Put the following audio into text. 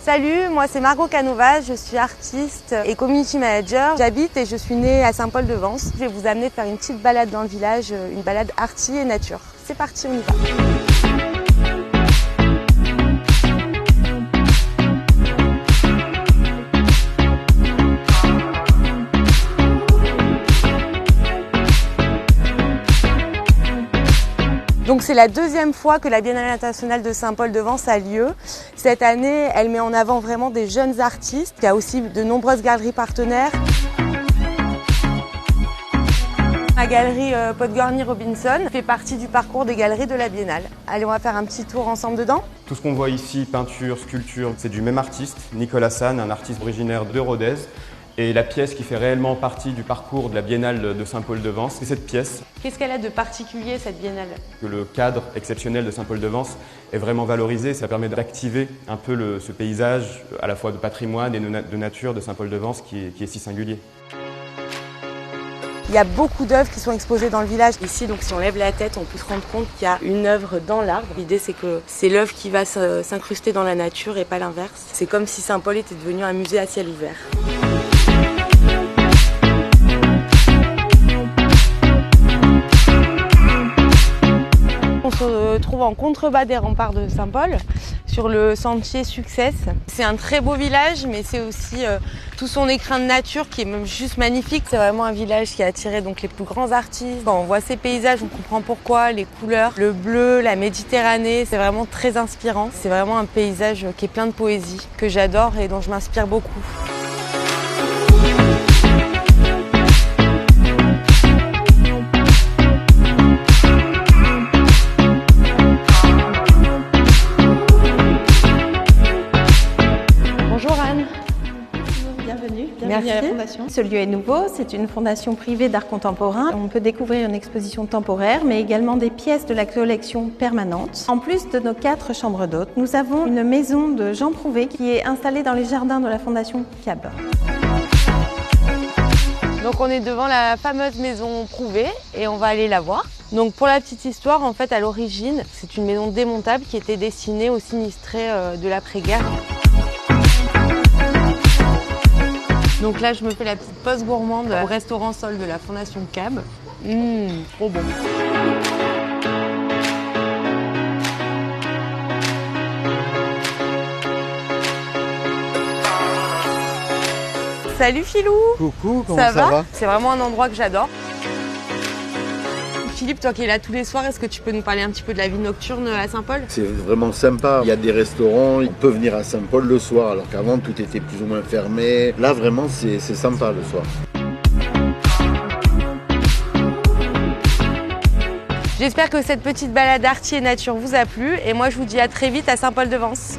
Salut, moi c'est Margot Canova, je suis artiste et community manager. J'habite et je suis née à Saint-Paul-de-Vence. Je vais vous amener faire une petite balade dans le village, une balade arty et nature. C'est parti, on y va. Donc c'est la deuxième fois que la Biennale internationale de Saint-Paul-de-Vence a lieu. Cette année, elle met en avant vraiment des jeunes artistes. Il y a aussi de nombreuses galeries partenaires. La galerie Podgorny-Robinson fait partie du parcours des galeries de la Biennale. Allez, on va faire un petit tour ensemble dedans. Tout ce qu'on voit ici, peinture, sculpture, c'est du même artiste, Nicolas San, un artiste originaire de Rodez. Et la pièce qui fait réellement partie du parcours de la Biennale de Saint-Paul-de-Vence, c'est cette pièce. Qu'est-ce qu'elle a de particulier, cette Biennale? Le cadre exceptionnel de Saint-Paul-de-Vence est vraiment valorisé. Ça permet d'activer un peu ce paysage à la fois de patrimoine et de nature de Saint-Paul-de-Vence qui est si singulier. Il y a beaucoup d'œuvres qui sont exposées dans le village. Ici, donc, si on lève la tête, on peut se rendre compte qu'il y a une œuvre dans l'arbre. L'idée, c'est que c'est l'œuvre qui va s'incruster dans la nature et pas l'inverse. C'est comme si Saint-Paul était devenu un musée à ciel ouvert. On se trouve en contrebas des remparts de Saint-Paul, sur le sentier Success. C'est un très beau village, mais c'est aussi tout son écrin de nature qui est même juste magnifique. C'est vraiment un village qui a attiré donc les plus grands artistes. Quand on voit ces paysages, on comprend pourquoi, les couleurs, le bleu, la Méditerranée, c'est vraiment très inspirant. C'est vraiment un paysage qui est plein de poésie, que j'adore et dont je m'inspire beaucoup. Bienvenue à la Fondation. Ce lieu est nouveau, c'est une fondation privée d'art contemporain. On peut découvrir une exposition temporaire, mais également des pièces de la collection permanente. En plus de nos 4 chambres d'hôtes, nous avons une maison de Jean Prouvé qui est installée dans les jardins de la Fondation CAB. Donc on est devant la fameuse maison Prouvé et on va aller la voir. Donc pour la petite histoire, en fait à l'origine, c'est une maison démontable qui était destinée aux sinistrés de l'après-guerre. Donc là, je me fais la petite pause gourmande au restaurant Sol de la Fondation CAB. Trop bon. Salut Philou. Coucou, comment ça va? C'est vraiment un endroit que j'adore. Philippe, toi qui es là tous les soirs, est-ce que tu peux nous parler un petit peu de la vie nocturne à Saint-Paul? C'est vraiment sympa, il y a des restaurants, on peut venir à Saint-Paul le soir, alors qu'avant tout était plus ou moins fermé. Là vraiment c'est sympa le soir. J'espère que cette petite balade arty et nature vous a plu et moi je vous dis à très vite à Saint-Paul-de-Vence.